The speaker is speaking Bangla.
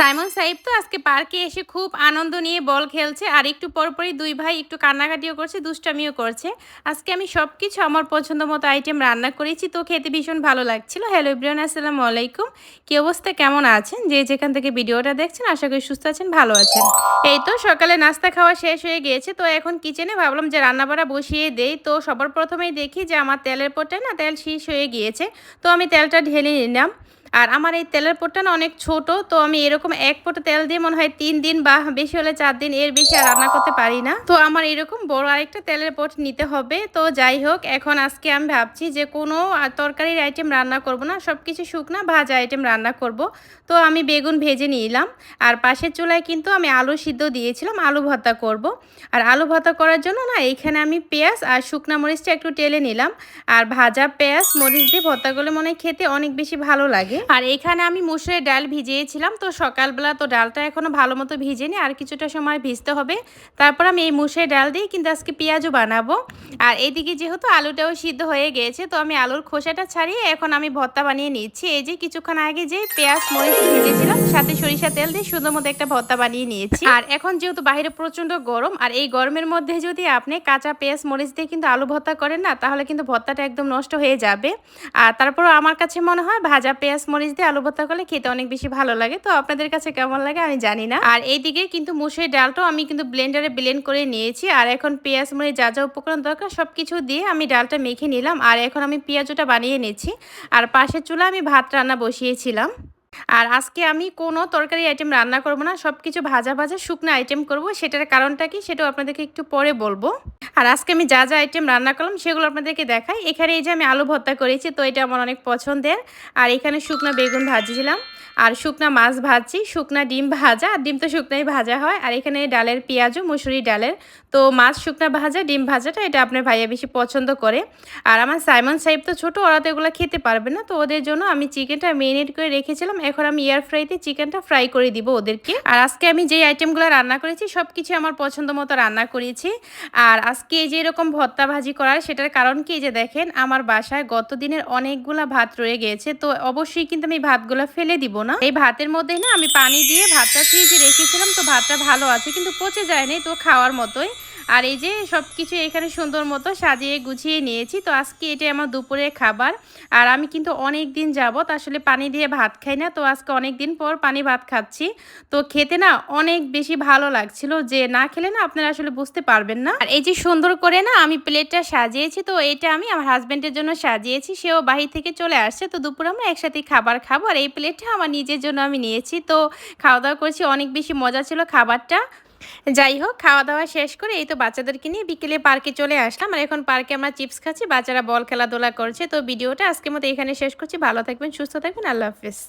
সাইমন সাইব তো আজকে পার্কে এসে খুব আনন্দ নিয়ে বল খেলছে আর একটু পরপরই দুই ভাই একটু কান্নাকাটিও করছে, দুষ্টামিও করছে। আজকে আমি সবকিছু আমার পছন্দ মতো আইটেম রান্না করেছি, তো খেতে ভীষণ ভালো লাগছিল। হ্যালো এভরিওয়ান, আসসালামু আলাইকুম। কি অবস্থা, কেমন আছেন? যে যেখান থেকে ভিডিওটা দেখছেন আশা করি সুস্থ আছেন, ভালো আছেন। এই তো সকালে নাস্তা খাওয়া শেষ হয়ে গিয়েছে, তো এখন কিচেনে ভাবলাম যে রান্নাবাড়া বসিয়ে দেই। তো সবার প্রথমেই দেখি যে আমার তেলের পটে না তেল শেষ হয়ে গিয়েছে, তো আমি তেলটা ঢেলে নিলাম। আর আমার এই তেলের পটটা না অনেক ছোট, তো আমি এরকম এক পট তেল দিয়ে মনে হয় 3 দিন বা বেশি হলে 4 দিন, এর বেশি আর রান্না করতে পারি না। তো আমার এরকম বড় আরেকটা তেলের পট নিতে হবে। তো যাই হোক, এখন আজকে আমি ভাবছি যে কোনো তরকারির আইটেম রান্না করব না, সব কিছু শুকনা ভাজা আইটেম রান্না করব। তো আমি বেগুন ভেজে নিলাম, আর পাশের চুলায় কিন্তু আমি আলু সিদ্ধ দিয়েছিলাম, আলু ভর্তা করব। আর আলু ভর্তা করার জন্য না এখানে আমি পেঁয়াজ আর শুকনা মরিচটা একটু টেলে নিলাম। আর ভাজা পেঁয়াজ মরিচ দিয়ে ভর্তাগুলো মনে হয় খেতে অনেক বেশি ভালো লাগে। আর এখানে আমি মুসুরের ডাল ভিজিয়েছিলাম, তো সকালবেলা তো ডালটা এখনো ভালো মতো ভিজেনি, আর কিছুটা সময় ভিজতে হবে। তারপর আমি এই মুসুরের ডাল দিয়ে কিন্তু আজকে পেঁয়াজও বানাবো। আর এদিকে যেহেতু আলুটাও সিদ্ধ হয়ে গিয়েছে, তো আমি আলুর খোসাটা ছাড়িয়ে এখন আমি ভর্তা বানিয়ে নিচ্ছি। এই যে কিছুক্ষণ আগে যে পেঁয়াজ মরিচ ভিজেছিলাম সাথে সরিষা তেল দিয়ে সুন্দর মতো একটা ভর্তা বানিয়ে নিয়েছি। আর এখন যেহেতু বাইরে প্রচন্ড গরম, আর এই গরমের মধ্যে যদি আপনি কাঁচা পেঁয়াজ মরিচ দিয়ে কিন্তু আলু ভর্তা করেন না, তাহলে কিন্তু ভর্তাটা একদম নষ্ট হয়ে যাবে। আর তারপরও আমার কাছে মনে হয় ভাজা পেঁয়াজ মরিচ দিয়ে আলু ভর্তা করলে খেতে অনেক বেশি ভালো লাগে। তো আপনাদের কাছে কেমন লাগে আমি জানি না। আর এইদিকে কিন্তু মুসুরির ডালটাও আমি কিন্তু ব্লেন্ডারে ব্লেন্ড করে নিয়েছি। আর এখন পেঁয়াজ মরিচ যা যা উপকরণ দরকার সবকিছু দিয়ে আমি ডালটা মেখে নিলাম। আর এখন আমি পেঁয়াজটা বানিয়ে নিচ্ছি। আর পাশের চুলা আমি ভাত রান্না বসিয়েছিলাম। আর আজকে আমি কোনো তরকারি আইটেম রান্না করব না, সবকিছু ভাজা ভাজা শুকনো আইটেম করব। সেটার কারণটা কি সেটাও আপনাদেরকে একটু পরে বলবো। আর আজকে আমি যা যা আইটেম রান্না করলাম সেগুলো আপনাদেরকে দেখাই। এখানে এই যে আমি আলু ভর্তা করেছি, তো এটা আমার অনেক পছন্দের। আর এখানে শুকনো বেগুন ভাজিছিলাম, আর শুকনা মাছ ভাজছি, শুকনা ডিম ভাজা, আর ডিম তো শুকনাই ভাজা হয়। আর এখানে ডালের পেঁয়াজও মুসুরি ডালের। তো মাছ শুকনা ভাজা ডিম ভাজাটা এটা আপনার ভাইয়া বেশি পছন্দ করে। আর আমার সাইমন সাহেব তো ছোটো, ওরা তো এগুলো খেতে পারবে না, তো ওদের জন্য আমি চিকেনটা মেরিনেট করে রেখেছিলাম। এখন আমি এয়ার ফ্রাইতে চিকেনটা ফ্রাই করে দিব ওদেরকে। আর আজকে আমি যে আইটেমগুলো রান্না করেছি সব কিছু আমার পছন্দ মতো রান্না করেছি। আর আজকে এই যে এরকম ভর্তা ভাজি করার সেটার কারণ কি, যে দেখেন আমার বাসায় গত দিনের অনেকগুলা ভাত রয়ে গিয়েছে, তো অবশ্যই কিন্তু আমি ভাতগুলো ফেলে দিব না। এই ভাতের মধ্যে না আমি পানি দিয়ে ভাতটা ফ্রিজে রেখেছিলাম, তো ভাতটা ভালো আছে কিন্তু পচে যায়নি, তো খাওয়ার মতোই। আর এই যে সব কিছু এখানে সুন্দর মতো সাজিয়ে গুছিয়ে নিয়েছি, তো আজকে এটাই আমার দুপুরের খাবার। আর আমি কিন্তু অনেক দিন যাবত আসলে পানি দিয়ে ভাত খাই না, তো আজকে অনেক দিন পর পানি ভাত খাচ্ছি। তো খেতে না অনেক বেশি ভালো লাগছিল, যে না খেলে না আপনারা আসলে বুঝতে পারবেন না। আর এই যে সুন্দর করে না আমি প্লেটটা সাজিয়েছি, তো এটা আমি আমার হাজবেন্ডের জন্য সাজিয়েছি, সেও বাহির থেকে চলে আসছে, তো দুপুরে আমরা একসাথে খাবার খাবো। আর এই প্লেটটা আমার নিজের জন্য আমি নিয়েছি, তো খাওয়া দাওয়া করেছি, অনেক বেশি মজা ছিল খাবারটা। যাই হোক, খাওয়া দাওয়া শেষ করে এই তো বাচ্চাদেরকে নিয়ে বিকেলে পার্কে চলে আসলাম। আর এখন পার্কে আমরা চিপস খাচ্ছি, বাচ্চারা বল খেলাধুলা করছে। তো ভিডিওটা আজকের মতো এখানে শেষ করছি। ভালো থাকবেন, সুস্থ থাকবেন, আল্লাহ হাফেজ।